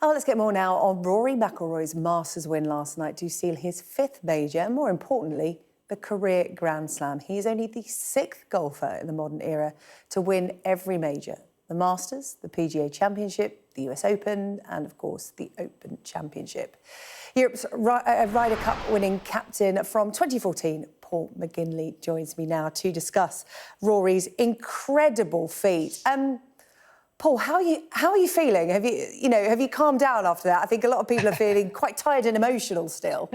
Oh, let's get more now on Rory McIlroy's Masters win last night to seal his fifth major and, more importantly, the career Grand Slam. He is only the sixth golfer in the modern era to win every major. The Masters, the PGA Championship, the US Open and, of course, the Open Championship. Europe's Ryder Cup winning captain from 2014, Paul McGinley, joins me now to discuss Rory's incredible feat. Paul, how are you feeling? Have you calmed down after that? I think a lot of people are feeling quite tired and emotional still.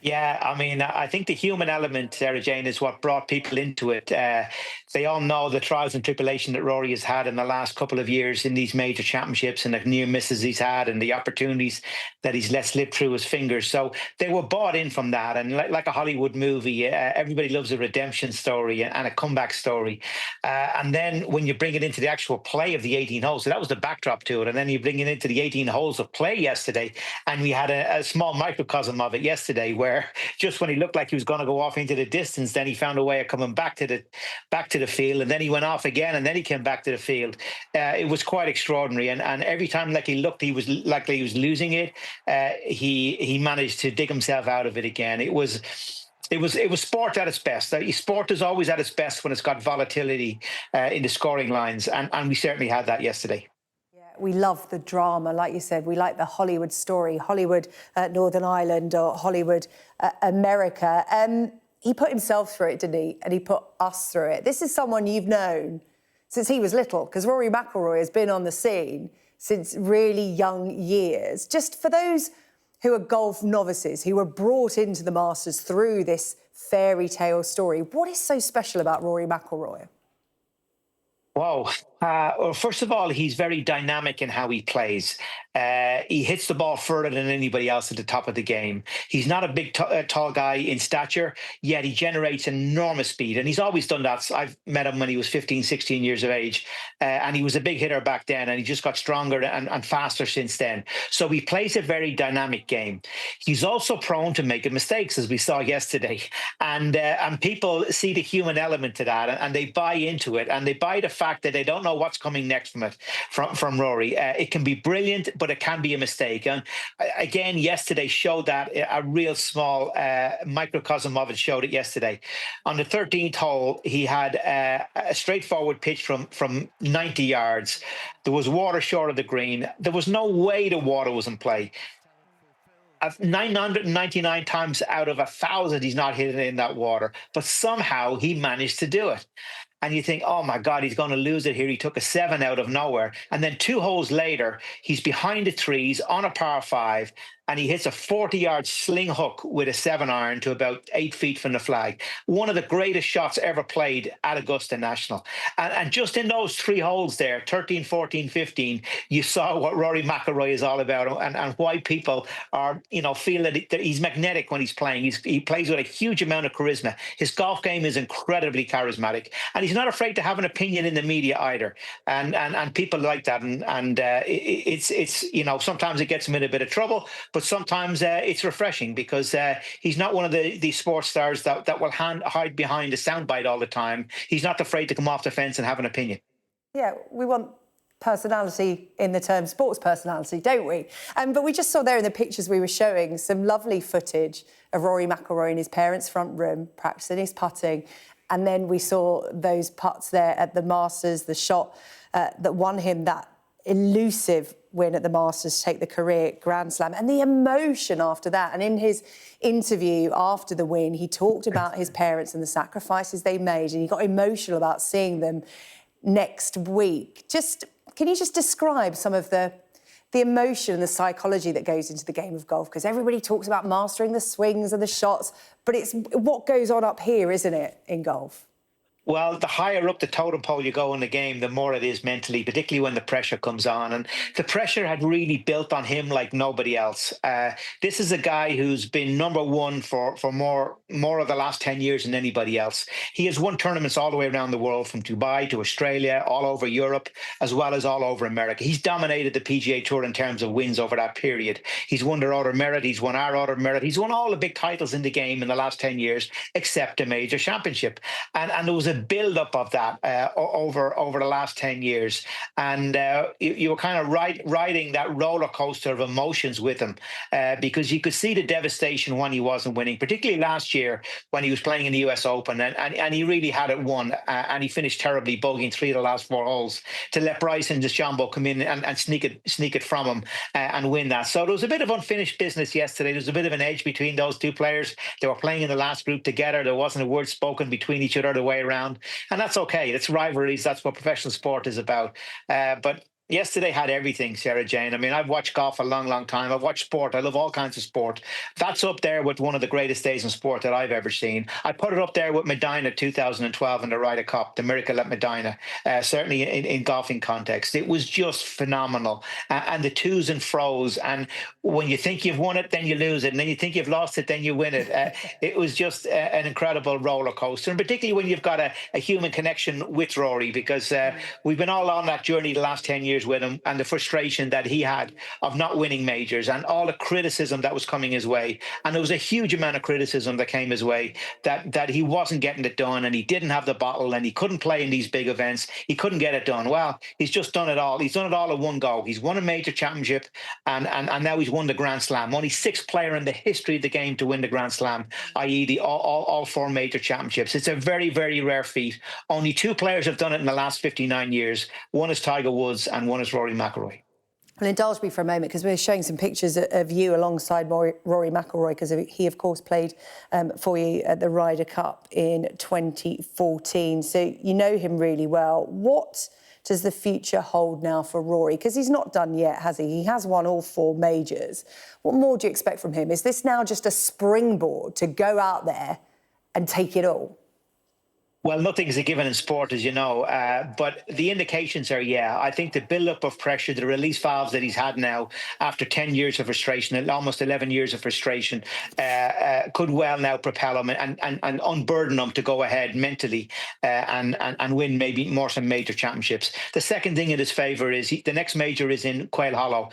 Yeah, I mean, I think the human element, Sarah Jane, is what brought people into it. They all know the trials and tribulation that Rory has had in the last couple of years in these major championships and the near misses he's had and the opportunities that he's let slip through his fingers. So they were bought in from that. And like a Hollywood movie, everybody loves a redemption story and a comeback story. And then when you bring it into the actual play of the 18 holes, so that was the backdrop to it. And then you bring it into the 18 holes of play yesterday. And we had a small microcosm of it yesterday, where just when he looked like he was going to go off into the distance, then he found a way of coming back to the field, and then he went off again, and then he came back to the field. It was quite extraordinary, and every time like he looked, he was like he was losing it. He managed to dig himself out of it again. It was sport at its best. Sport is always at its best when it's got volatility in the scoring lines, and we certainly had that yesterday. We love the drama, like you said. We like the Hollywood story, Hollywood Northern Ireland or Hollywood America. He put himself through it, didn't he? And he put us through it. This is someone you've known since he was little, because Rory McIlroy has been on the scene since really young years. Just for those who are golf novices, who were brought into the Masters through this fairy tale story, what is so special about Rory McIlroy? Wow. Well, first of all, he's very dynamic in how he plays. He hits the ball further than anybody else at the top of the game. He's not a big, tall guy in stature, yet he generates enormous speed. And he's always done that. I've met him when he was 15, 16 years of age. And he was a big hitter back then. And he just got stronger and faster since then. So he plays a very dynamic game. He's also prone to making mistakes, as we saw yesterday. And people see the human element to that. And they buy into it. And they buy the fact that they don't know what's coming next from Rory. It can be brilliant, but it can be a mistake. And again, yesterday showed that. A real small microcosm of it showed it yesterday. On the 13th hole, he had a straightforward pitch from 90 yards. There was water short of the green. There was no way the water was in play. 999 times out of 1,000, he's not hitting it in that water. But somehow he managed to do it. And you think, oh, my God, he's going to lose it here. He took a 7 out of nowhere. And then 2 holes later, he's behind the trees on a par 5, and he hits a 40-yard sling hook with a 7-iron to about 8 feet from the flag. One of the greatest shots ever played at Augusta National. And just in those 3 holes there, 13, 14, 15, you saw what Rory McIlroy is all about and why people are, feel that he's magnetic when he's playing. He plays with a huge amount of charisma. His golf game is incredibly charismatic. And he's not afraid to have an opinion in the media either. And people like that. And it's sometimes it gets him in a bit of trouble. But sometimes it's refreshing because he's not one of the sports stars that will hide behind a soundbite all the time. He's not afraid to come off the fence and have an opinion. Yeah, we want personality in the term sports personality, don't we? But we just saw there in the pictures we were showing some lovely footage of Rory McIlroy in his parents' front room practicing his putting. And then we saw those putts there at the Masters, the shot that won him that elusive win at the Masters to take the career Grand Slam, and the emotion after that. And in his interview after the win, he talked about his parents and the sacrifices they made, and he got emotional about seeing them next week. Can you just describe some of the emotion and the psychology that goes into the game of golf? Because everybody talks about mastering the swings and the shots, but it's what goes on up here, isn't it, in golf? Well, the higher up the totem pole you go in the game, the more it is mentally, particularly when the pressure comes on. And the pressure had really built on him like nobody else. This is a guy who's been #1 for more of the last 10 years than anybody else. He has won tournaments all the way around the world, from Dubai to Australia, all over Europe, as well as all over America. He's dominated the PGA Tour in terms of wins over that period. He's won their Order Merit. He's won our Order Merit. He's won all the big titles in the game in the last 10 years, except a major championship. And there was a a build-up of that over the last 10 years. And you were kind of riding that roller coaster of emotions with him because you could see the devastation when he wasn't winning, particularly last year when he was playing in the US Open, and he really had it won, and he finished terribly, bogeying 3 of the last 4 holes to let Bryson DeChambeau come in and sneak it from him and win that. So there was a bit of unfinished business yesterday. There was a bit of an edge between those two players. They were playing in the last group together. There wasn't a word spoken between each other the way around, and that's okay. That's rivalries. That's what professional sport is about. But yesterday had everything, Sarah Jane. I mean, I've watched golf a long time. I've watched sport. I love all kinds of sport. That's up there with one of the greatest days in sport that I've ever seen. I put it up there with Medina 2012 in the Ryder Cup, the miracle at Medina, certainly in golfing context. It was just phenomenal. And the twos and fros. And when you think you've won it, then you lose it. And then you think you've lost it, then you win it. It was just an incredible roller coaster. And particularly when you've got a human connection with Rory, because we've been all on that journey the last 10 years with him, and the frustration that he had of not winning majors and all the criticism that was coming his way. And there was a huge amount of criticism that came his way that he wasn't getting it done, and he didn't have the bottle, and he couldn't play in these big events. He couldn't get it done. Well, he's just done it all. He's done it all in one go. He's won a major championship, and now he's won the Grand Slam. Only 6th player in the history of the game to win the Grand Slam, i.e. all 4 major championships. It's a very, very rare feat. Only 2 players have done it in the last 59 years. One is Tiger Woods and one is Rory McIlroy. Well, indulge me for a moment, because we're showing some pictures of you alongside Rory McIlroy, because he, of course, played for you at the Ryder Cup in 2014. So you know him really well. What does the future hold now for Rory? Because he's not done yet, has he? He has won all 4 majors. What more do you expect from him? Is this now just a springboard to go out there and take it all? Well, nothing's a given in sport, as you know, but the indications are, I think the build-up of pressure, the release valves that he's had now after 10 years of frustration, almost 11 years of frustration, could well now propel him and unburden him to go ahead mentally and win maybe some major championships. The second thing in his favour is the next major is in Quail Hollow,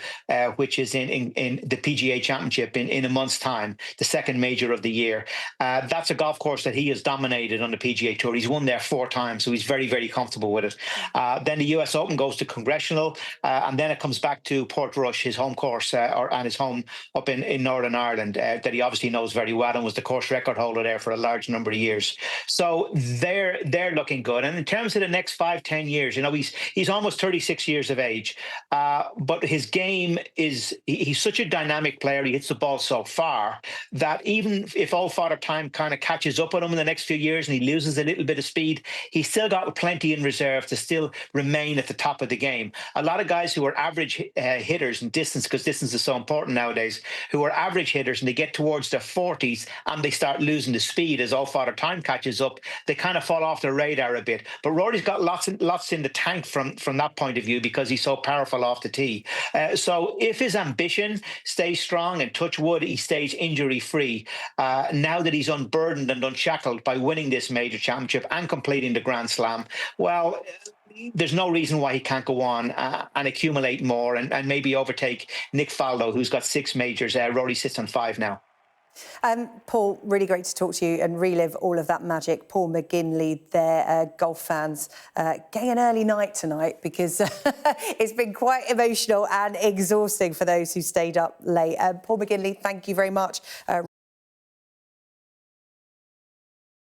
which is in the PGA Championship in a month's time, the second major of the year. That's a golf course that he has dominated on the PGA Tour. He's won there 4 times, so he's very, very comfortable with it. Then the US Open goes to Congressional, and then it comes back to Portrush, his home course, and his home up in Northern Ireland, that he obviously knows very well and was the course record holder there for a large number of years. So they're looking good. And in terms of the next 5-10 years, you know, he's almost 36 years of age, but his game he's such a dynamic player. He hits the ball so far that even if Old Father Time kind of catches up on him in the next few years and he loses a little bit of speed, he's still got plenty in reserve to still remain at the top of the game. A lot of guys who are average hitters in distance, because distance is so important nowadays, who are average hitters and they get towards their 40s and they start losing the speed as Old Father Time catches up, they kind of fall off the radar a bit. But Rory's got lots in the tank from that point of view, because he's so powerful off the tee. So if his ambition stays strong, and touch wood, he stays injury free, now that he's unburdened and unshackled by winning this major championship and completing the Grand Slam, well, there's no reason why he can't go on and accumulate more and maybe overtake Nick Faldo, who's got 6 majors. Rory sits on 5 now. Paul, really great to talk to you and relive all of that magic. Paul McGinley there, golf fans, getting an early night tonight, because it's been quite emotional and exhausting for those who stayed up late. Paul McGinley, thank you very much.